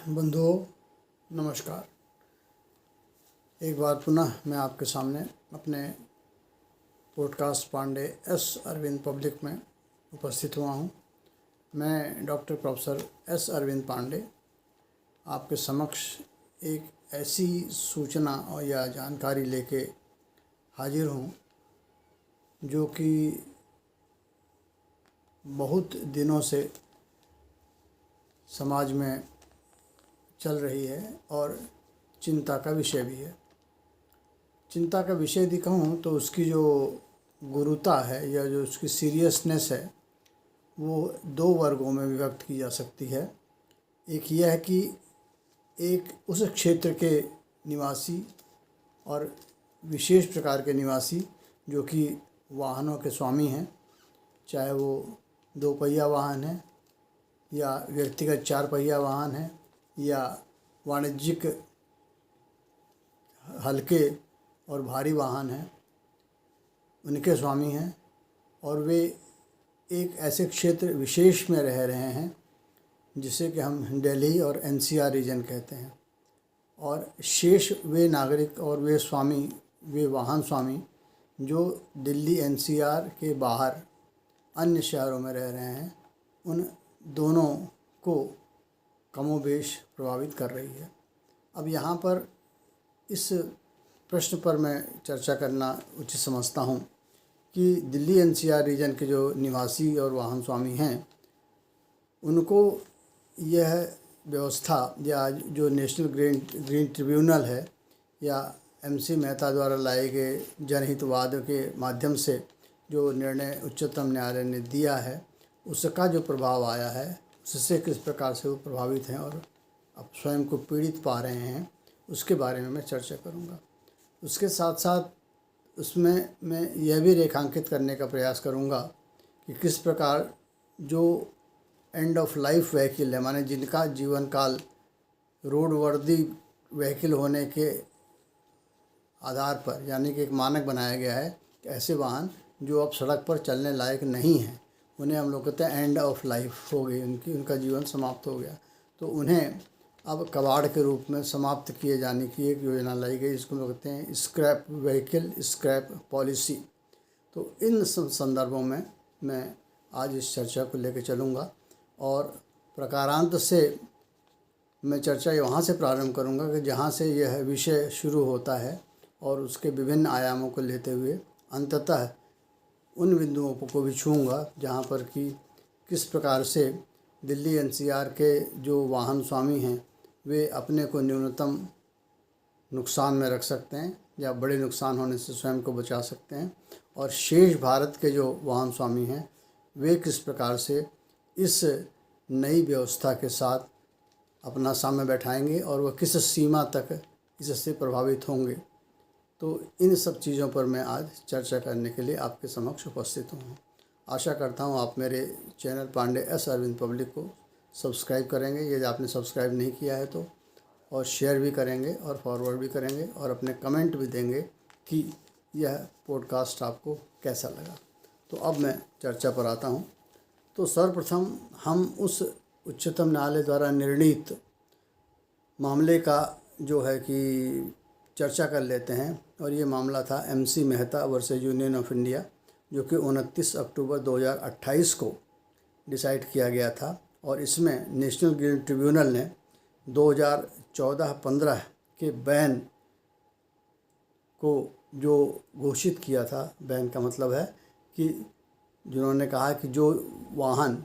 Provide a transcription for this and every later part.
बंधुओं नमस्कार। एक बार पुनः मैं आपके सामने अपने podcast Pandey S Arvind public में उपस्थित हुआ हूँ। मैं doctor professor S Arvind Pandey आपके समक्ष एक ऐसी सूचना और या जानकारी लेके हाजिर हूँ जो कि बहुत दिनों से समाज में चल रही है और चिंता का विषय भी है। चिंता का विषय यदि कहूँ तो उसकी जो गुरुता है या जो उसकी सीरियसनेस है वो दो वर्गों में विभक्त की जा सकती है। एक यह है कि एक उस क्षेत्र के निवासी और विशेष प्रकार के निवासी जो कि वाहनों के स्वामी हैं, चाहे वो दो पहिया वाहन है या व्यक्तिगत चार पहिया वाहन है या वाणिज्यिक हल्के और भारी वाहन हैं, उनके स्वामी हैं और वे एक ऐसे क्षेत्र विशेष में रह रहे हैं जिसे कि हम दिल्ली और एनसीआर रीजन कहते हैं। और शेष वे नागरिक और वे स्वामी, वे वाहन स्वामी जो दिल्ली एनसीआर के बाहर अन्य शहरों में रह रहे हैं, उन दोनों को कमोबेश प्रभावित कर रही है। अब यहाँ पर इस प्रश्न पर मैं चर्चा करना उचित समझता हूँ कि दिल्ली एनसीआर रीजन के जो निवासी और वाहन स्वामी हैं, उनको यह व्यवस्था या जो नेशनल ग्रीन ट्रिब्यूनल है या एमसी मेहता द्वारा लाए गए जनहितवाद के माध्यम से जो निर्णय उच्चतम न्यायालय ने दिया है, उसका जो प्रभाव आया है, उससे किस प्रकार से वो प्रभावित हैं और अब स्वयं को पीड़ित पा रहे हैं, उसके बारे में मैं चर्चा करूँगा। उसके साथ साथ उसमें मैं यह भी रेखांकित करने का प्रयास करूँगा कि किस प्रकार जो एंड ऑफ लाइफ व्हीकल है, माने जिनका जीवन काल रोड वर्दी व्हीकल होने के आधार पर, यानी कि एक मानक बनाया गया है कि ऐसे वाहन जो अब सड़क पर चलने लायक नहीं हैं, उन्हें हम लोग कहते हैं एंड ऑफ लाइफ हो गई, उनका जीवन समाप्त हो गया, तो उन्हें अब कबाड़ के रूप में समाप्त किए जाने की एक योजना लाई गई, जिसको हम लोग कहते हैं स्क्रैप व्हीकल स्क्रैप पॉलिसी। तो इन संदर्भों में मैं आज इस चर्चा को लेकर चलूँगा और प्रकारांत से मैं चर्चा वहाँ से प्रारंभ करूँगा कि जहाँ से यह विषय शुरू होता है और उसके विभिन्न आयामों को लेते हुए अंततः उन बिंदुओं को भी छूँगा जहाँ पर कि किस प्रकार से दिल्ली एनसीआर के जो वाहन स्वामी हैं वे अपने को न्यूनतम नुकसान में रख सकते हैं या बड़े नुकसान होने से स्वयं को बचा सकते हैं, और शेष भारत के जो वाहन स्वामी हैं वे किस प्रकार से इस नई व्यवस्था के साथ अपना सामने बैठाएंगे और वह किस सीमा तक इससे प्रभावित होंगे। तो इन सब चीज़ों पर मैं आज चर्चा करने के लिए आपके समक्ष उपस्थित हूँ। आशा करता हूँ आप मेरे channel Pandey S Arvind public को सब्सक्राइब करेंगे, यदि आपने सब्सक्राइब नहीं किया है तो, और शेयर भी करेंगे और फॉरवर्ड भी करेंगे और अपने कमेंट भी देंगे कि यह पॉडकास्ट आपको कैसा लगा। तो अब मैं चर्चा पर आता हूँ। तो सर्वप्रथम हम उस उच्चतम न्यायालय द्वारा निर्णीत मामले का जो है कि चर्चा कर लेते हैं, और ये मामला था MC Mehta versus union of India, जो कि 29 अक्टूबर 2028 को डिसाइड किया गया था। और इसमें नेशनल ग्रीन ट्रिब्यूनल ने 2014-15 के बैन को जो घोषित किया था, बैन का मतलब है कि जिन्होंने कहा कि जो वाहन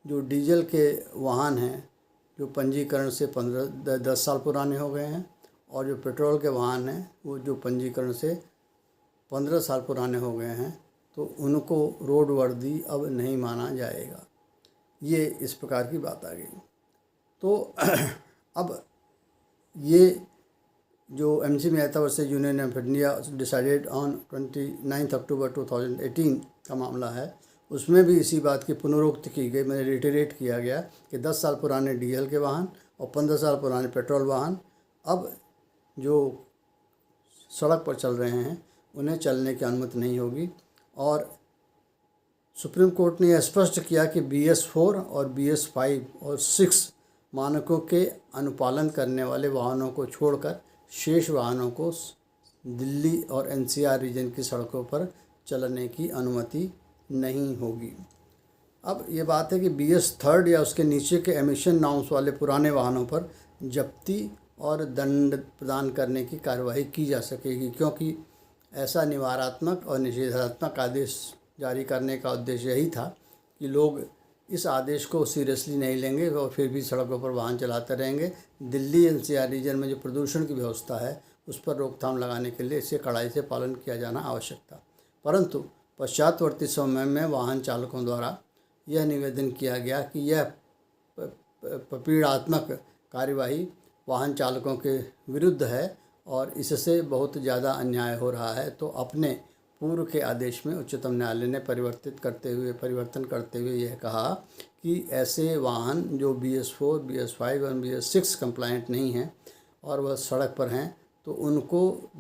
जो डीजल के वाहन हैं जो पंजीकरण से 10 साल पुराने हो गए हैं, और जो पेट्रोल के वाहन हैं वो जो पंजीकरण से 15 साल पुराने हो गए हैं, तो उनको रोड वर्दी अब नहीं माना जाएगा। ये इस प्रकार की बात आ गई। तो अब ये जो MC Mehta versus union of India decided on 29 अक्टूबर 2018 का मामला है, उसमें भी इसी बात की पुनरुक्ति की गई, मैंने रिटेरेट किया गया कि 10 साल पुराने डीजल के वाहन और 15 साल पुराने पेट्रोल वाहन अब जो सड़क पर चल रहे हैं उन्हें चलने की अनुमति नहीं होगी। और सुप्रीम कोर्ट ने यह स्पष्ट किया कि BS4 और BS5 और 6 मानकों के अनुपालन करने वाले वाहनों को छोड़कर शेष वाहनों को दिल्ली और एनसीआर रीजन की सड़कों पर चलने की अनुमति नहीं होगी। अब ये बात है कि BS थर्ड या उसके नीचे के एमिशन नॉर्म्स वाले पुराने वाहनों पर जब्ती और दंड प्रदान करने की कार्यवाही की जा सकेगी, क्योंकि ऐसा निवारात्मक और निषेधात्मक आदेश जारी करने का उद्देश्य यही था कि लोग इस आदेश को सीरियसली नहीं लेंगे और फिर भी सड़कों पर वाहन चलाते रहेंगे। दिल्ली एनसीआर रीजन में जो प्रदूषण की व्यवस्था है उस पर रोकथाम लगाने के लिए इसे कड़ाई से पालन किया जाना आवश्यक था, परंतु पश्चातवर्ती समय में वाहन चालकों द्वारा यह निवेदन किया गया कि यह पीड़ात्मक कार्यवाही वाहन चालकों के विरुद्ध है और इससे बहुत ज़्यादा अन्याय हो रहा है। तो अपने पूर्व के आदेश में उच्चतम न्यायालय ने परिवर्तन करते हुए यह कहा कि ऐसे वाहन जो BS4, BS5 और BS6 कंप्लायंट नहीं हैं और वह सड़क पर हैं तो उनको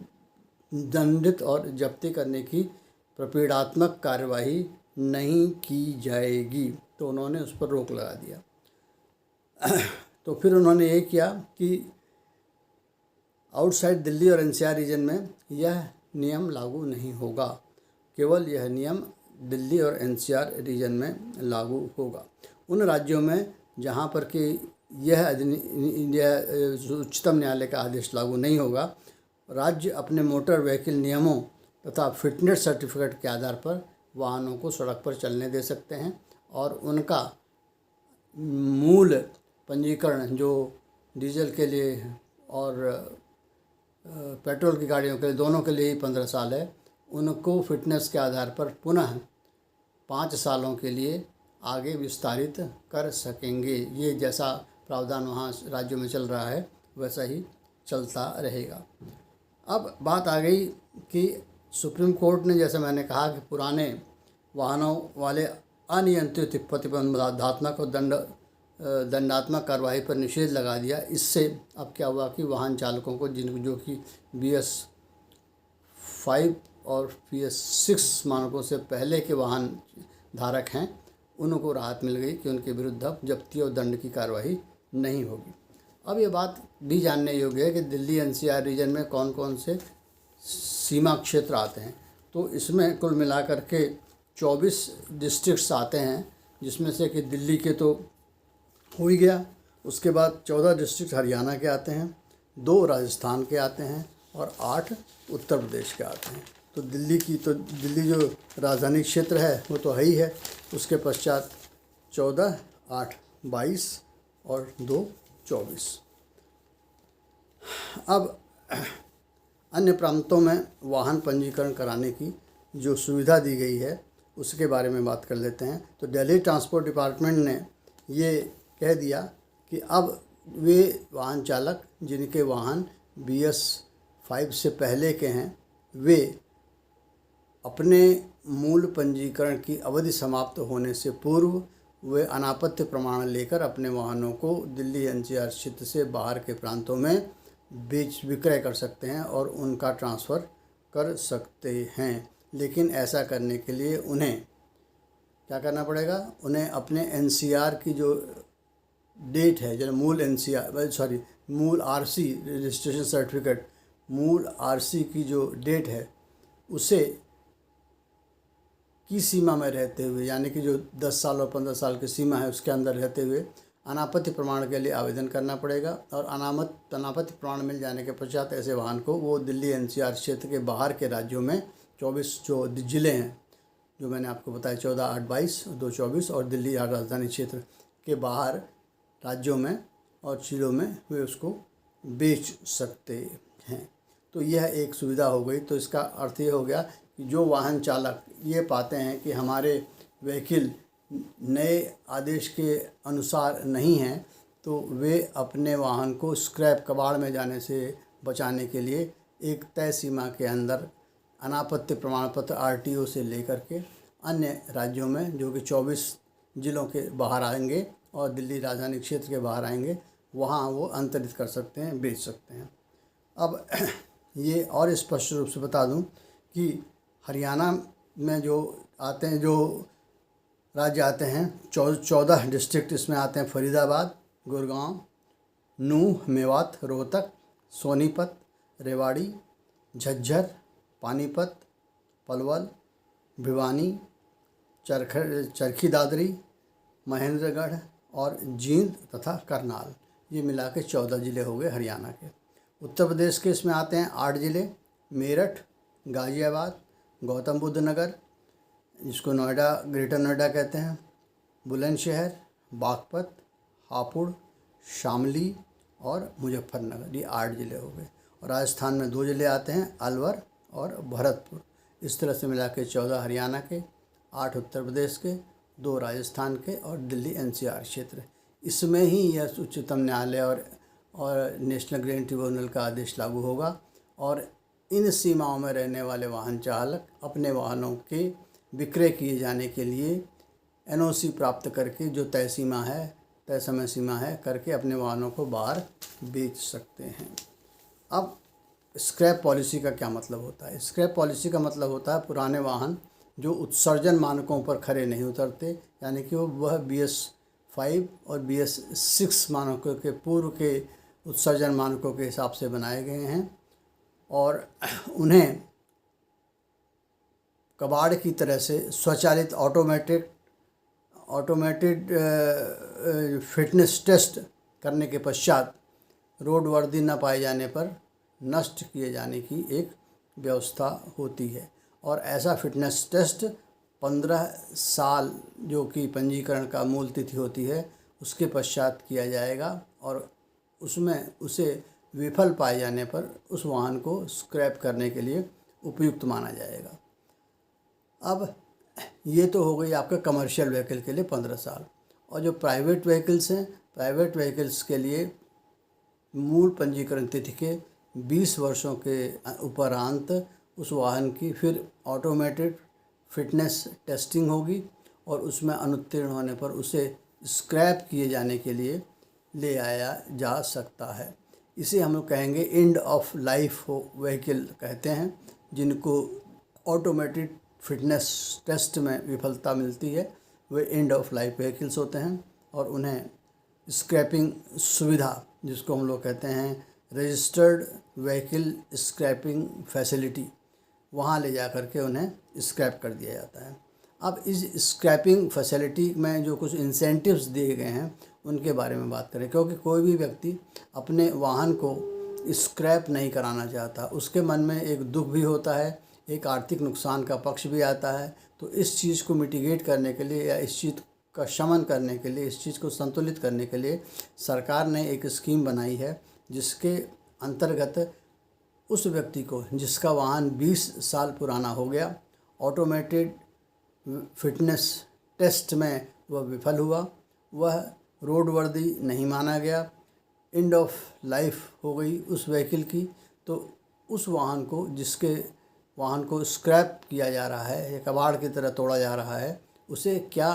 दंडित और जब्ती करने की प्रपीड़ात्मक कार्यवाही नहीं की जाएगी। तो उन्होंने उस पर रोक लगा दिया। तो फिर उन्होंने ये किया कि आउटसाइड दिल्ली और एनसीआर रीजन में यह नियम लागू नहीं होगा, केवल यह नियम दिल्ली और एनसीआर रीजन में लागू होगा। उन राज्यों में जहाँ पर कि यह उच्चतम न्यायालय का आदेश लागू नहीं होगा, राज्य अपने मोटर व्हीकल नियमों तथा फिटनेस सर्टिफिकेट के आधार पर वाहनों को सड़क पर चलने दे सकते हैं और उनका मूल पंजीकरण जो डीजल के लिए और पेट्रोल की गाड़ियों के लिए दोनों के लिए ही 15 साल है, उनको फिटनेस के आधार पर पुनः 5 सालों के लिए आगे विस्तारित कर सकेंगे। ये जैसा प्रावधान वहाँ राज्यों में चल रहा है वैसा ही चलता रहेगा। अब बात आ गई कि सुप्रीम कोर्ट ने, जैसे मैंने कहा, कि पुराने वाहनों वाले अनियंत्रित प्रतिबंधात्मक और दंडात्मक कार्रवाई पर निषेध लगा दिया। इससे अब क्या हुआ कि वाहन चालकों को जो कि BS5 और BS6 मानकों से पहले के वाहन धारक हैं उनको राहत मिल गई कि उनके विरुद्ध अब जब्ती और दंड की कार्रवाई नहीं होगी। अब ये बात भी जानने योग्य है कि दिल्ली एनसीआर रीजन में कौन कौन से सीमा क्षेत्र आते हैं। तो इसमें कुल मिलाकर के 24 डिस्ट्रिक्ट्स आते हैं, जिसमें से कि दिल्ली के तो हो ही गया, उसके बाद 14 डिस्ट्रिक्ट हरियाणा के आते हैं, 2 राजस्थान के आते हैं और 8 उत्तर प्रदेश के आते हैं। तो दिल्ली जो राजधानी क्षेत्र है वो तो है ही है, उसके पश्चात 14, 8, 22 और 2, 24। अब अन्य प्रांतों में वाहन पंजीकरण कराने की जो सुविधा दी गई है उसके बारे में बात कर लेते हैं। तो दिल्ली ट्रांसपोर्ट डिपार्टमेंट ने ये कह दिया कि अब वे वाहन चालक जिनके वाहन BS5 से पहले के हैं वे अपने मूल पंजीकरण की अवधि समाप्त होने से पूर्व वे अनापत्ति प्रमाण लेकर अपने वाहनों को दिल्ली एनसीआर क्षेत्र से बाहर के प्रांतों में विक्रय कर सकते हैं और उनका ट्रांसफ़र कर सकते हैं। लेकिन ऐसा करने के लिए उन्हें क्या करना पड़ेगा? उन्हें अपने एनसीआर की जो डेट है, जो मूल RC रजिस्ट्रेशन सर्टिफिकेट, मूल RC की जो डेट है उसे की सीमा में रहते हुए, यानी कि जो 10 साल और 15 साल की सीमा है उसके अंदर रहते हुए अनापत्ति प्रमाण के लिए आवेदन करना पड़ेगा। और अनापत्ति प्रमाण मिल जाने के पश्चात ऐसे वाहन को वो दिल्ली एनसीआर क्षेत्र के बाहर के राज्यों में 24 जो ज़िले हैं जो मैंने आपको बताया 14, 8, 22 और 2, 24 और दिल्ली राजधानी क्षेत्र के बाहर राज्यों में और जिलों में वे उसको बेच सकते हैं। तो यह एक सुविधा हो गई। तो इसका अर्थ ये हो गया कि जो वाहन चालक ये पाते हैं कि हमारे व्हीकल नए आदेश के अनुसार नहीं हैं तो वे अपने वाहन को स्क्रैप कबाड़ में जाने से बचाने के लिए एक तय सीमा के अंदर अनापत्ति प्रमाण पत्र RTO से लेकर के अन्य राज्यों में जो कि 24 ज़िलों के बाहर आएंगे और दिल्ली राजधानी क्षेत्र के बाहर आएंगे वहाँ वो अंतरित कर सकते हैं, बेच सकते हैं। अब ये और स्पष्ट रूप से बता दूं कि हरियाणा में जो आते हैं, जो राज्य आते हैं 14 डिस्ट्रिक्ट इसमें आते हैं फरीदाबाद, गुड़गांव, नूंह, मेवात, रोहतक, सोनीपत, रेवाड़ी, झज्जर, पानीपत, पलवल, भिवानी, चरखी दादरी, महेंद्रगढ़ और जींद तथा करनाल, ये मिला के 14 ज़िले हो गए हरियाणा के। उत्तर प्रदेश के इसमें आते हैं 8 ज़िले, मेरठ, गाज़ियाबाद, गौतम बुद्ध नगर, जिसको नोएडा, ग्रेटर नोएडा कहते हैं, बुलंदशहर, बागपत, हापुड़, शामली और मुजफ्फरनगर, ये 8 ज़िले हो गए। और राजस्थान में 2 ज़िले आते हैं, अलवर और भरतपुर। इस तरह से मिला के 14 हरियाणा के, 8 उत्तर प्रदेश के, 2 राजस्थान के और दिल्ली NCR क्षेत्र। इसमें ही यह उच्चतम न्यायालय और नेशनल ग्रीन ट्रिब्यूनल का आदेश लागू होगा और इन सीमाओं में रहने वाले वाहन चालक अपने वाहनों के विक्रय किए जाने के लिए NOC प्राप्त करके, जो तय समय सीमा है करके अपने वाहनों को बाहर बेच सकते हैं। अब स्क्रैप पॉलिसी का क्या मतलब होता है? स्क्रैप पॉलिसी का मतलब होता है पुराने वाहन जो उत्सर्जन मानकों पर खरे नहीं उतरते, यानी कि वह BS-5 और BS-6 मानकों के पूर्व के उत्सर्जन मानकों के हिसाब से बनाए गए हैं और उन्हें कबाड़ की तरह से स्वचालित ऑटोमेटेड फिटनेस टेस्ट करने के पश्चात रोड वर्दी न पाए जाने पर नष्ट किए जाने की एक व्यवस्था होती है। और ऐसा फिटनेस टेस्ट 15 साल, जो कि पंजीकरण का मूल तिथि होती है, उसके पश्चात किया जाएगा और उसमें उसे विफल पाए जाने पर उस वाहन को स्क्रैप करने के लिए उपयुक्त माना जाएगा। अब ये तो हो गई आपका कमर्शियल व्हीकल के लिए 15 साल। और जो प्राइवेट व्हीकल्स हैं, प्राइवेट व्हीकल्स के लिए मूल पंजीकरण तिथि के 20 वर्षों के उपरांत उस वाहन की फिर ऑटोमेटेड फिटनेस टेस्टिंग होगी और उसमें अनुत्तीर्ण होने पर उसे स्क्रैप किए जाने के लिए ले आया जा सकता है। इसे हम लोग कहेंगे एंड ऑफ लाइफ व्हीकल कहते हैं, जिनको ऑटोमेटेड फिटनेस टेस्ट में विफलता मिलती है, way end of life vehicles होते हैं और उन्हें स्क्रैपिंग सुविधा, जिसको हम लोग कहते हैं रजिस्टर्ड व्हीकल स्क्रैपिंग फैसिलिटी, वहाँ ले जा कर के उन्हें स्क्रैप कर दिया जाता है। अब इस स्क्रैपिंग फैसिलिटी में जो कुछ इंसेंटिव्स दिए गए हैं उनके बारे में बात करें, क्योंकि कोई भी व्यक्ति अपने वाहन को स्क्रैप नहीं कराना चाहता, उसके मन में एक दुख भी होता है, एक आर्थिक नुकसान का पक्ष भी आता है। तो इस चीज़ को मिटिगेट करने के लिए या इस चीज़ का शमन करने के लिए, इस चीज़ को संतुलित करने के लिए सरकार ने एक स्कीम बनाई है, जिसके अंतर्गत उस व्यक्ति को जिसका वाहन 20 साल पुराना हो गया, ऑटोमेटेड फिटनेस टेस्ट में वह विफल हुआ, वह रोड वर्दी नहीं माना गया, एंड ऑफ लाइफ हो गई उस व्हीकल की, तो उस वाहन को, जिसके वाहन को स्क्रैप किया जा रहा है या कबाड़ की तरह तोड़ा जा रहा है, उसे क्या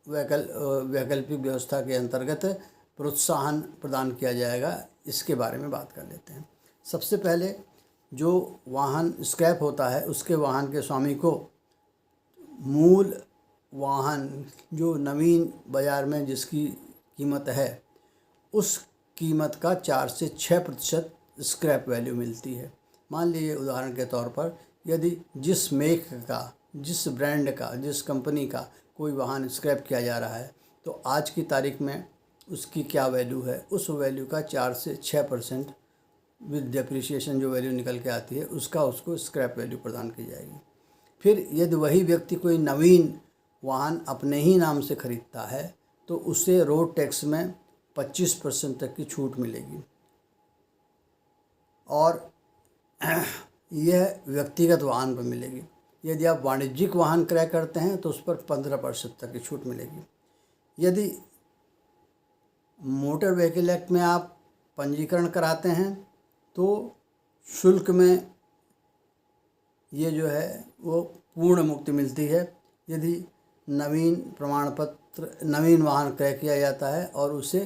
वैकल्पिक व्यवस्था के अंतर्गत प्रोत्साहन प्रदान किया जाएगा, इसके बारे में बात कर लेते हैं। सबसे पहले जो वाहन स्क्रैप होता है उसके वाहन के स्वामी को मूल वाहन जो नवीन बाज़ार में जिसकी कीमत है, उस कीमत का 4 से 6% स्क्रैप वैल्यू मिलती है। मान लीजिए उदाहरण के तौर पर, यदि जिस मेक का, जिस ब्रांड का, जिस कंपनी का कोई वाहन स्क्रैप किया जा रहा है, तो आज की तारीख में उसकी क्या वैल्यू है, उस वैल्यू का 4 से 6% विद डेप्रिसिएशन जो वैल्यू निकल के आती है उसका उसको स्क्रैप वैल्यू प्रदान की जाएगी। फिर यदि वही व्यक्ति कोई नवीन वाहन अपने ही नाम से खरीदता है तो उसे रोड टैक्स में 25% तक की छूट मिलेगी और यह व्यक्तिगत वाहन पर मिलेगी। यदि आप वाणिज्यिक वाहन क्रय करते हैं तो उस पर 15% तक की छूट मिलेगी। यदि मोटर व्हीकल एक्ट में आप पंजीकरण कराते हैं तो शुल्क में ये जो है वो पूर्ण मुक्ति मिलती है। यदि नवीन प्रमाण पत्र, नवीन वाहन क्रय किया जाता है और उसे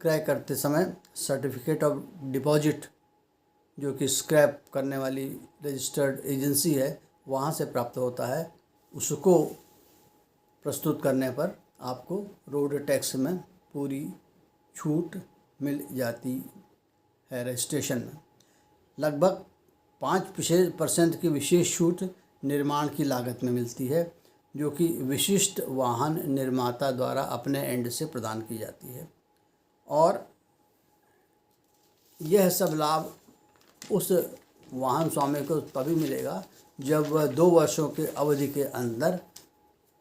क्रय करते समय सर्टिफिकेट ऑफ डिपॉजिट, जो कि स्क्रैप करने वाली रजिस्टर्ड एजेंसी है, वहाँ से प्राप्त होता है, उसको प्रस्तुत करने पर आपको रोड टैक्स में पूरी छूट मिल जाती है रजिस्ट्रेशन में। लगभग 5% की विशेष छूट निर्माण की लागत में मिलती है, जो कि विशिष्ट वाहन निर्माता द्वारा अपने एंड से प्रदान की जाती है। और यह सब लाभ उस वाहन स्वामी को तभी मिलेगा जब वह 2 वर्षों के अवधि के अंदर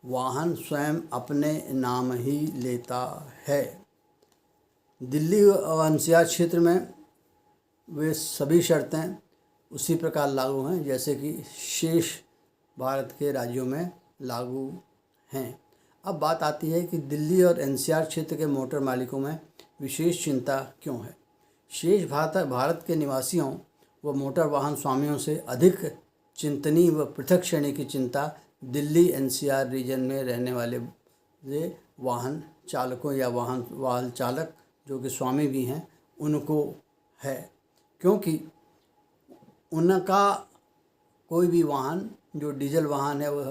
वाहन स्वयं अपने नाम ही लेता है। दिल्ली और एनसीआर क्षेत्र में वे सभी शर्तें उसी प्रकार लागू हैं जैसे कि शेष भारत के राज्यों में लागू हैं। अब बात आती है कि दिल्ली और एनसीआर क्षेत्र के मोटर मालिकों में विशेष चिंता क्यों है। शेष भारत के निवासियों व मोटर वाहन स्वामियों से अधिक चिंतनीय व पृथक श्रेणी की चिंता दिल्ली एनसीआर रीजन में रहने वाले वाहन चालकों या वाहन चालक जो कि स्वामी भी हैं उनको है, क्योंकि उनका कोई भी वाहन जो डीजल वाहन है वह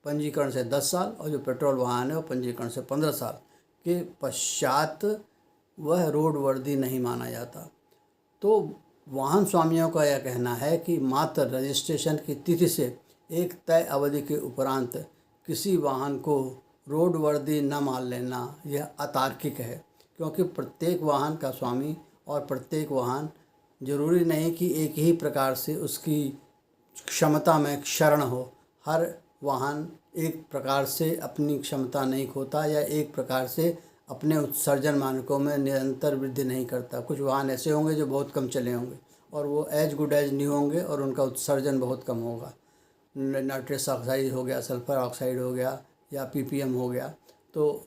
पंजीकरण से 10 साल और जो पेट्रोल वाहन है वो पंजीकरण से 15 साल के पश्चात वह रोड वर्दी नहीं माना जाता। तो वाहन स्वामियों का यह कहना है कि मात्र रजिस्ट्रेशन की तिथि से एक तय अवधि के उपरांत किसी वाहन को रोड वर्दी न मान लेना यह अतार्किक है, क्योंकि प्रत्येक वाहन का स्वामी और प्रत्येक वाहन जरूरी नहीं कि एक ही प्रकार से उसकी क्षमता में क्षरण हो। हर वाहन एक प्रकार से अपनी क्षमता नहीं खोता या एक प्रकार से अपने उत्सर्जन मानकों में निरंतर वृद्धि नहीं करता। कुछ वाहन ऐसे होंगे जो बहुत कम चले होंगे और वो एज गुड एज न्यू होंगे और उनका उत्सर्जन बहुत कम होगा। नाइट्रस ऑक्साइड हो गया, सल्फर ऑक्साइड हो गया या पीपीएम हो गया, तो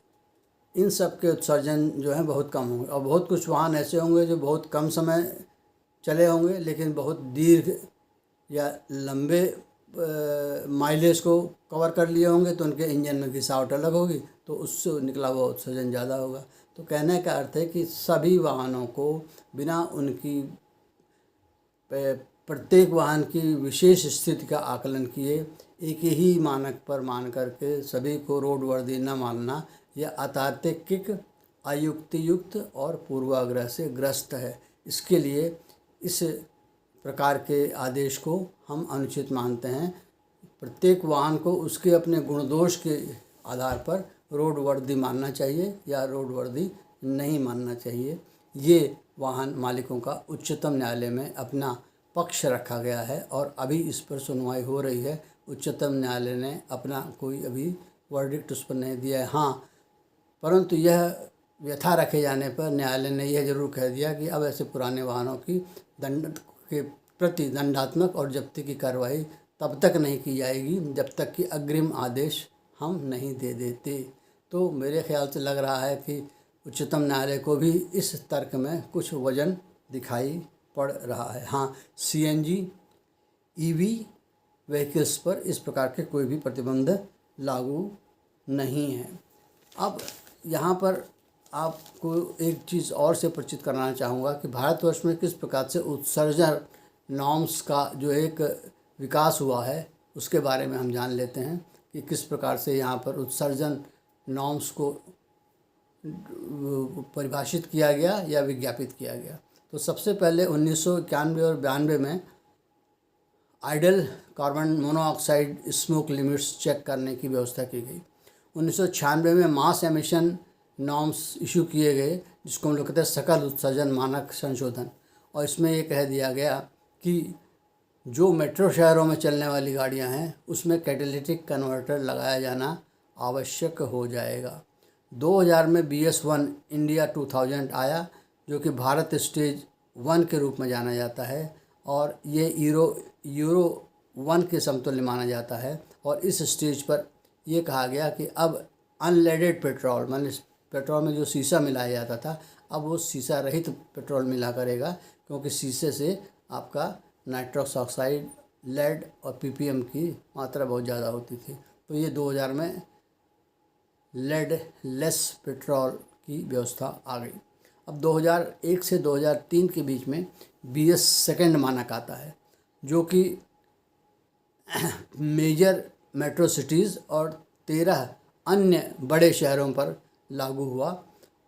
इन सब के उत्सर्जन जो है बहुत कम होंगे। और बहुत कुछ वाहन ऐसे होंगे जो बहुत कम समय चले होंगे लेकिन बहुत दीर्घ या लंबे माइलेज को कवर कर लिए होंगे, तो उनके इंजन में घिसावट अलग होगी, तो उससे निकला हुआ उत्सर्जन ज़्यादा होगा। तो कहने का अर्थ है कि सभी वाहनों को बिना उनकी प्रत्येक वाहन की विशेष स्थिति का आकलन किए एक ही मानक पर मान करके सभी को रोड वर्दी न मानना यह अतार्किक, अयुक्तियुक्त और पूर्वाग्रह से ग्रस्त है। इसके लिए इस प्रकार के आदेश को हम अनुचित मानते हैं। प्रत्येक वाहन को उसके अपने गुण दोष के आधार पर रोड वर्दी मानना चाहिए या रोड वर्दी नहीं मानना चाहिए। ये वाहन मालिकों का उच्चतम न्यायालय में अपना पक्ष रखा गया है और अभी इस पर सुनवाई हो रही है। उच्चतम न्यायालय ने अपना कोई अभी वर्डिक्ट उस पर नहीं दिया है। हाँ, परंतु यह व्यथा रखे जाने पर न्यायालय ने यह जरूर कह दिया कि अब ऐसे पुराने वाहनों की दंड के प्रति दंडात्मक और जब्ती की कार्रवाई तब तक नहीं की जाएगी जब तक कि अग्रिम आदेश हम नहीं दे देते। तो मेरे ख्याल से लग रहा है कि उच्चतम न्यायालय को भी इस तर्क में कुछ वजन दिखाई पड़ रहा है। हाँ, सीएनजी ईवी व्हीकल्स पर इस प्रकार के कोई भी प्रतिबंध लागू नहीं है। अब यहाँ पर आपको एक चीज़ और से परिचित कराना चाहूँगा कि भारतवर्ष में किस प्रकार से उत्सर्जन नॉर्म्स का जो एक विकास हुआ है उसके बारे में हम जान लेते हैं कि किस प्रकार से यहाँ पर उत्सर्जन नॉर्म्स को परिभाषित किया गया या विज्ञापित किया गया। तो सबसे पहले 1991 और 92 में idle carbon monoxide smoke limits check करने की व्यवस्था की गई। 1996 में मास एमिशन नॉर्म्स इशू किए गए जिसको हम लोग कहते हैं सकल उत्सर्जन मानक संशोधन, और इसमें ये कह दिया गया कि जो मेट्रो शहरों में चलने वाली गाड़ियां हैं उसमें कैटेलिटिक कन्वर्टर लगाया जाना आवश्यक हो जाएगा। 2000 में BS1 इंडिया 2000 आया जो कि भारत स्टेज 1 के रूप में जाना जाता है और ये यूरो 1 के समतुल्य माना जाता है। और इस स्टेज पर यह कहा गया कि अब अनलेडेड पेट्रोल, मतलब पेट्रोल में जो शीशा मिलाया जाता था अब वो शीशा रहित पेट्रोल मिला करेगा, क्योंकि शीशे से आपका नाइट्रस ऑक्साइड, लेड और पीपीएम की मात्रा बहुत ज़्यादा होती थी। तो ये 2000 में लेड लेस पेट्रोल की व्यवस्था आ गई। अब 2001 से 2003 के बीच में BS सेकेंड मानक आता है जो कि मेजर मेट्रो सिटीज़ और 13 अन्य बड़े शहरों पर लागू हुआ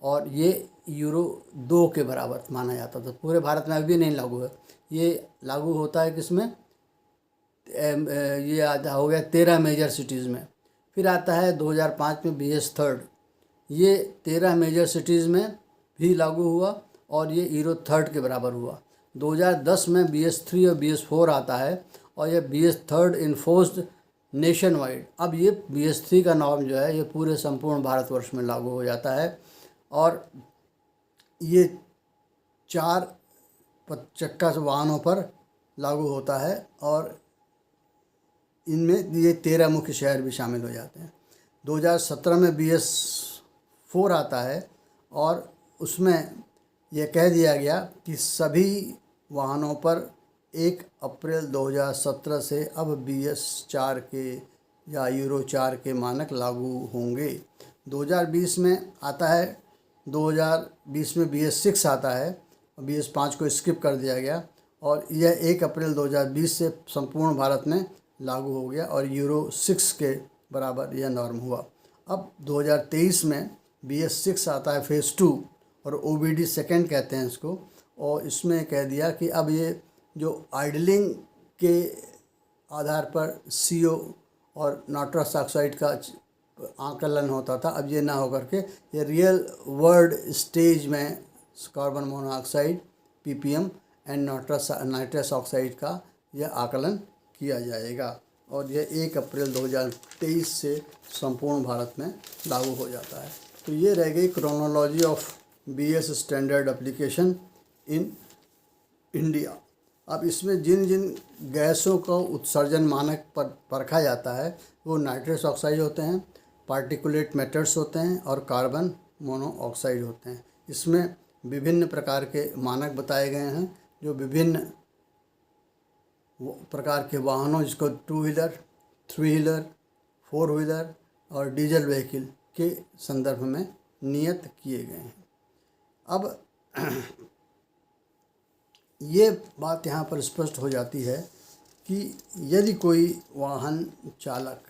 और ये यूरो 2 के बराबर माना जाता था। पूरे भारत में अभी नहीं लागू है। ये लागू होता है किसमें, ये आता हो गया 13 मेजर सिटीज़ में। फिर आता है 2005 में BS3, ये 13 मेजर सिटीज़ में भी लागू हुआ और ये यूरो 3 के बराबर हुआ। 2010 में BS3 और BS4 आता है और ये BS3 इन्फोर्स्ड नेशन वाइड। अब ये BS3 का नॉर्म जो है ये पूरे संपूर्ण भारतवर्ष में लागू हो जाता है और ये 4 चक्का वाहनों पर लागू होता है और इनमें ये 13 मुख्य शहर भी शामिल हो जाते हैं। 2017 में BS4 आता है और उसमें यह कह दिया गया कि सभी वाहनों पर 1 अप्रैल 2017 से अब BS4 के या यूरो 4 के मानक लागू होंगे। 2020 में आता है, 2020 में BS6 आता है, BS5 को स्किप कर दिया गया और यह 1 अप्रैल 2020 से संपूर्ण भारत में लागू हो गया और यूरो 6 के बराबर यह नॉर्म हुआ। अब 2023 में BS6 आता है फेज़ 2 और OBD सेकेंड कहते हैं इसको, और इसमें कह दिया कि अब ये जो आइडलिंग के आधार पर CO और नाइट्रस ऑक्साइड का आकलन होता था, अब ये ना होकर के ये रियल वर्ल्ड स्टेज में carbon monoxide PPM and nitrous oxide का यह आकलन किया जाएगा और यह 1 अप्रैल 2023 से संपूर्ण भारत में लागू हो जाता है। तो ये रह गई chronology of BS standard application in India. अब इसमें जिन जिन गैसों का उत्सर्जन मानक पर परखा जाता है वो नाइट्रस ऑक्साइड होते हैं, पार्टिकुलेट मैटर्स होते हैं और कार्बन मोनोऑक्साइड होते हैं। इसमें विभिन्न प्रकार के मानक बताए गए हैं जो विभिन्न प्रकार के वाहनों, जिसको 2 व्हीलर, 3 व्हीलर, 4 व्हीलर और डीजल व्हीकल के संदर्भ में नियत किए गए हैं। अब ये बात यहाँ पर स्पष्ट हो जाती है कि यदि कोई वाहन चालक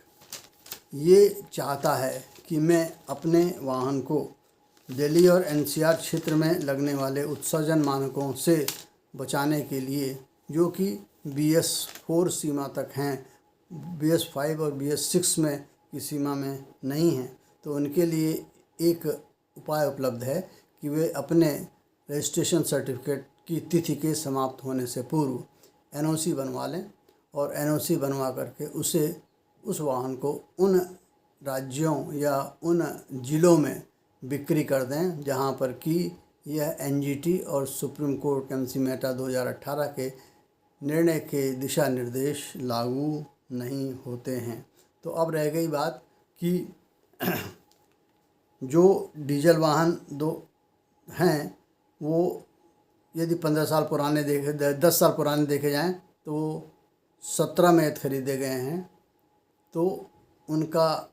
ये चाहता है कि मैं अपने वाहन को दिल्ली और NCR क्षेत्र में लगने वाले उत्सर्जन मानकों से बचाने के लिए, जो कि BS4 सीमा तक हैं, BS5 और BS6 में की सीमा में नहीं हैं, तो उनके लिए एक उपाय उपलब्ध है कि वे अपने रजिस्ट्रेशन सर्टिफिकेट की तिथि के समाप्त होने से पूर्व NOC बनवा लें और NOC बनवा करके उस वाहन को उन राज्यों या उन ज़िलों में बिक्री कर दें जहां पर कि यह NGT और सुप्रीम कोर्ट कंसीमेटा 2018 के निर्णय के दिशा निर्देश लागू नहीं होते हैं। तो अब रह गई बात कि जो डीजल वाहन हैं वो यदि 15 साल पुराने 10 साल पुराने देखे जाएं तो 17 में ख़रीदे गए हैं, तो उनका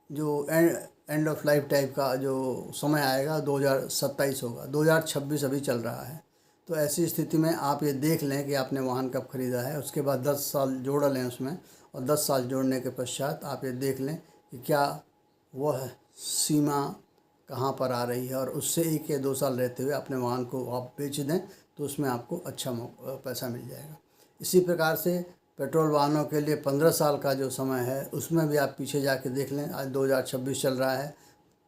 जो एंड ऑफ लाइफ टाइप का जो समय आएगा 2027 होगा। 2026 अभी चल रहा है। तो ऐसी स्थिति में आप ये देख लें कि आपने वाहन कब ख़रीदा है, उसके बाद 10 साल जोड़ लें उसमें, और 10 साल जोड़ने के पश्चात आप ये देख लें कि क्या वह सीमा कहाँ पर आ रही है, और उससे 1 या 2 साल रहते हुए अपने वाहन को आप बेच दें तो उसमें आपको अच्छा पैसा मिल जाएगा। इसी प्रकार से पेट्रोल वाहनों के लिए 15 साल का जो समय है उसमें भी आप पीछे जाके देख लें। आज 2026 चल रहा है,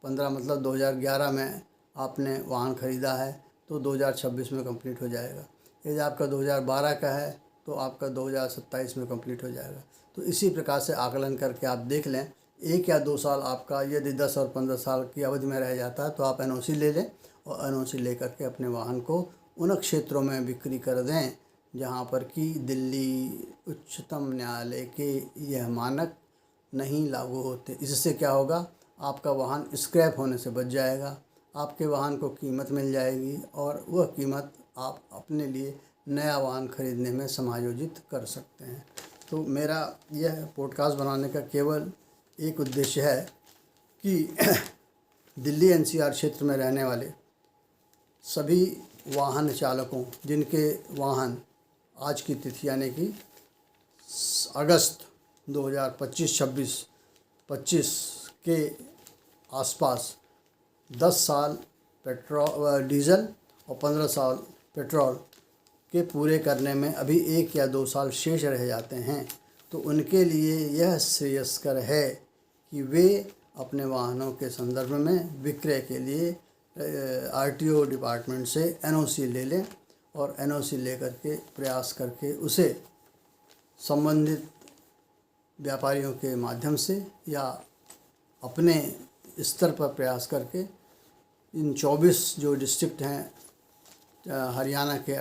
15 मतलब 2011 में आपने वाहन ख़रीदा है तो 2026 में कंप्लीट हो जाएगा। यदि आपका 2012 का है तो आपका 2027 में कंप्लीट हो जाएगा। तो इसी प्रकार से आकलन करके आप देख लें, 1 या 2 साल आपका यदि 10 और 15 साल की अवधि में रह जाता है तो आप NOC ले लें और NOC ले करके अपने वाहन को उन क्षेत्रों में बिक्री कर दें जहाँ पर कि दिल्ली उच्चतम न्यायालय के यह मानक नहीं लागू होते। इससे क्या होगा, आपका वाहन स्क्रैप होने से बच जाएगा, आपके वाहन को कीमत मिल जाएगी और वह कीमत आप अपने लिए नया वाहन खरीदने में समायोजित कर सकते हैं। तो मेरा यह पॉडकास्ट बनाने का केवल एक उद्देश्य है कि दिल्ली NCR क्षेत्र में रहने वाले सभी वाहन चालकों जिनके वाहन आज की तिथि यानी कि अगस्त 2025 के आसपास 10 साल डीजल और 15 साल पेट्रोल के पूरे करने में अभी 1 या 2 साल शेष रह जाते हैं, तो उनके लिए यह श्रेयस्कर है कि वे अपने वाहनों के संदर्भ में विक्रय के लिए आरटीओ डिपार्टमेंट से एनओसी ले लें और एनओसी लेकर के प्रयास करके उसे संबंधित व्यापारियों के माध्यम से या अपने स्तर पर प्रयास करके इन 24 जो डिस्ट्रिक्ट हैं हरियाणा के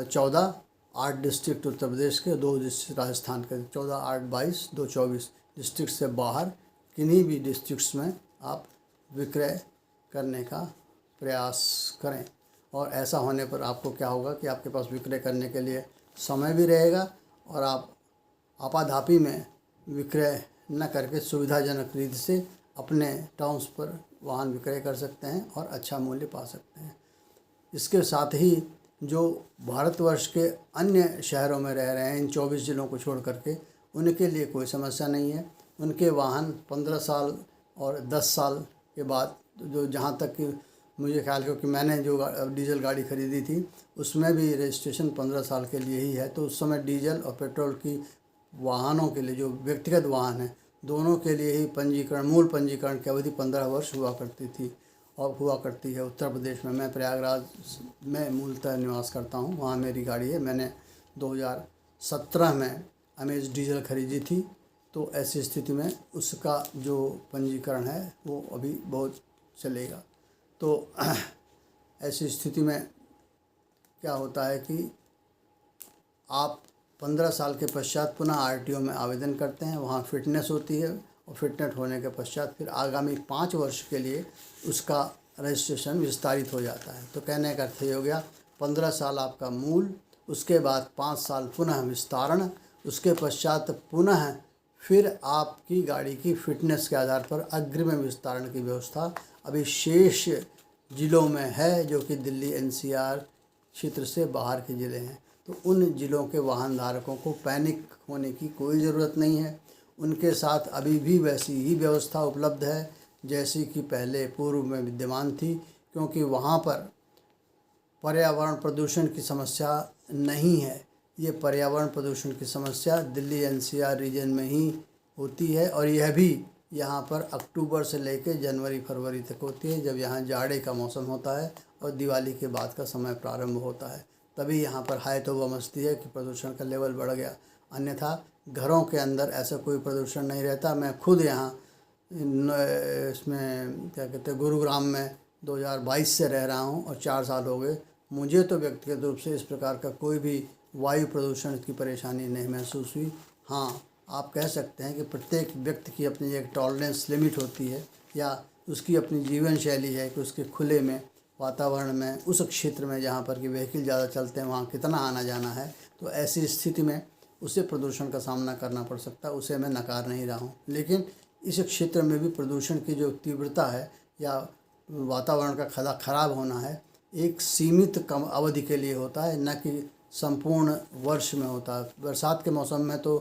14 8 डिस्ट्रिक्ट उत्तर प्रदेश के, 2 डिस्ट्रिक्ट राजस्थान के, 14 8 22 2 24 डिस्ट्रिक्ट से बाहर किन्हीं भी डिस्ट्रिक्ट्स में आप विक्रय करने का प्रयास करें। और ऐसा होने पर आपको क्या होगा कि आपके पास विक्रय करने के लिए समय भी रहेगा और आप आपाधापी में विक्रय न करके सुविधाजनक रीति से अपने टाउन्स पर वाहन विक्रय कर सकते हैं और अच्छा मूल्य पा सकते हैं। इसके साथ ही जो भारतवर्ष के अन्य शहरों में रह रहे हैं, इन 24 ज़िलों को छोड़ करके, उनके लिए कोई समस्या नहीं है। उनके वाहन 15 साल और 10 साल के बाद, जो जहाँ तक कि मुझे ख्याल, क्योंकि मैंने जो डीजल गाड़ी ख़रीदी थी उसमें भी रजिस्ट्रेशन 15 साल के लिए ही है, तो उस समय डीजल और पेट्रोल की वाहनों के लिए, जो व्यक्तिगत वाहन हैं, दोनों के लिए ही पंजीकरण, मूल पंजीकरण की अवधि 15 वर्ष हुआ करती थी और हुआ करती है उत्तर प्रदेश में। मैं प्रयागराज में मूलतः निवास करता हूँ, वहाँ मेरी गाड़ी है। मैंने 2017 में अमेज डीजल खरीदी थी, तो ऐसी स्थिति में उसका जो पंजीकरण है वो अभी बहुत चलेगा। तो ऐसी स्थिति में क्या होता है कि आप 15 साल के पश्चात पुनः आरटीओ में आवेदन करते हैं, वहाँ फिटनेस होती है और फिटनेस होने के पश्चात फिर आगामी 5 वर्ष के लिए उसका रजिस्ट्रेशन विस्तारित हो जाता है। तो कहने का अर्थ ये हो गया, 15 साल आपका मूल, उसके बाद 5 साल पुनः विस्तारण, उसके पश्चात पुनः फिर आपकी गाड़ी की फिटनेस के आधार पर अग्रिम विस्तारण की व्यवस्था अभी शेष ज़िलों में है, जो कि दिल्ली एनसीआर क्षेत्र से बाहर के ज़िले हैं। तो उन ज़िलों के वाहन धारकों को पैनिक होने की कोई ज़रूरत नहीं है। उनके साथ अभी भी वैसी ही व्यवस्था उपलब्ध है जैसी कि पहले पूर्व में विद्यमान थी, क्योंकि वहाँ पर पर्यावरण प्रदूषण की समस्या नहीं है। ये पर्यावरण प्रदूषण की समस्या दिल्ली एनसीआर रीजन में ही होती है, और यह भी यहाँ पर अक्टूबर से लेकर जनवरी फरवरी तक होती है, जब यहाँ जाड़े का मौसम होता है और दिवाली के बाद का समय प्रारंभ होता है। तभी यहाँ पर हाय तौबा मचती है कि प्रदूषण का लेवल बढ़ गया, अन्यथा घरों के अंदर ऐसा कोई प्रदूषण नहीं रहता। मैं खुद यहाँ इसमें क्या कहते हैं, गुरुग्राम में 2022 से रह रहा हूँ और 4 साल हो गए। मुझे तो व्यक्तिगत रूप से इस प्रकार का कोई भी वायु प्रदूषण की परेशानी नहीं महसूस हुई। हाँ, आप कह सकते हैं कि प्रत्येक व्यक्ति की अपनी एक टॉलरेंस लिमिट होती है, या उसकी अपनी जीवन शैली है कि उसके खुले में वातावरण में, उस क्षेत्र में जहाँ पर कि व्हीकल ज़्यादा चलते हैं, वहाँ कितना आना जाना है। तो ऐसी स्थिति में उसे प्रदूषण का सामना करना पड़ सकता है, उसे मैं नकार नहीं रहा हूँ। लेकिन इस क्षेत्र में भी प्रदूषण की जो तीव्रता है या वातावरण का खराब होना है, एक सीमित कम अवधि के लिए होता है, न कि संपूर्ण वर्ष में होता है। बरसात के मौसम में तो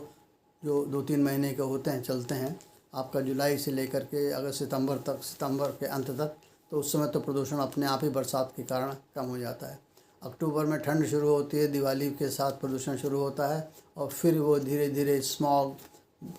जो 2-3 महीने के होते हैं, चलते हैं, आपका जुलाई से लेकर के अगस्त सितंबर तक, सितंबर के अंत तक, तो उस समय तो प्रदूषण अपने आप ही बरसात के कारण कम हो जाता है। अक्टूबर में ठंड शुरू होती है, दिवाली के साथ प्रदूषण शुरू होता है, और फिर वो धीरे धीरे स्मॉग,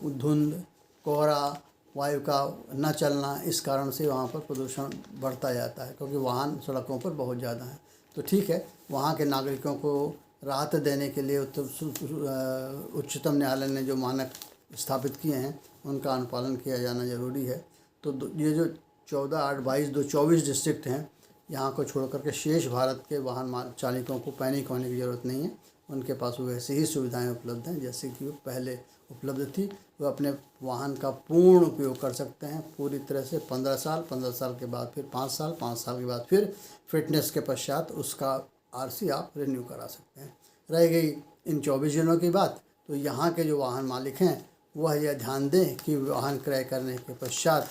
धुंध, कोहरा, वायु का न चलना, इस कारण से वहाँ पर प्रदूषण बढ़ता जाता है, क्योंकि वाहन सड़कों पर बहुत ज़्यादा हैं। तो ठीक है, वहाँ के नागरिकों को राहत देने के लिए उच्चतम न्यायालय ने जो मानक स्थापित किए हैं उनका अनुपालन किया जाना जरूरी है। तो ये जो 14 8 22 2 24 डिस्ट्रिक्ट हैं, यहाँ को छोड़ करके शेष भारत के वाहन चालकों को पैनिक होने की ज़रूरत नहीं है। उनके पास वैसे ही सुविधाएं उपलब्ध हैं जैसे कि वो पहले उपलब्ध थी। वो अपने वाहन का पूर्ण उपयोग कर सकते हैं पूरी तरह से। 15 साल के बाद फिर 5 साल, 5 साल के बाद फिर फिटनेस के पश्चात उसका आरसी आप रिन्यू करा सकते हैं। रह गई इन 24 जिलों की बात, तो यहाँ के जो वाहन मालिक हैं वह यह ध्यान दें कि वाहन क्रय करने के पश्चात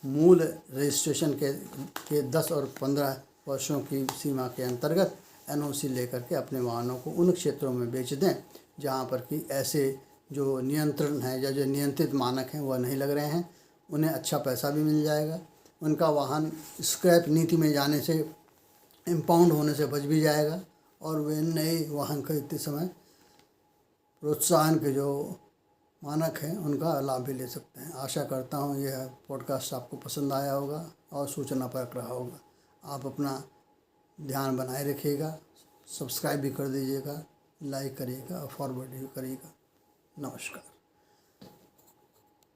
मूल रजिस्ट्रेशन के 10 और 15 वर्षों की सीमा के अंतर्गत एनओसी लेकर के अपने वाहनों को उन क्षेत्रों में बेच दें जहाँ पर कि ऐसे जो नियंत्रण है या जो नियंत्रित मानक हैं वह नहीं लग रहे हैं। उन्हें अच्छा पैसा भी मिल जाएगा, उनका वाहन स्क्रैप नीति में जाने से, इम्पाउंड होने से बच भी जाएगा और वे नए वाहन खरीदते समय प्रोत्साहन के जो मानक हैं उनका लाभ भी ले सकते हैं। आशा करता हूँ यह पॉडकास्ट आपको पसंद आया होगा और सूचनापरक रहा होगा। आप अपना ध्यान बनाए रखिएगा, सब्सक्राइब भी कर दीजिएगा, लाइक करिएगा और फॉरवर्ड भी करिएगा। नमस्कार।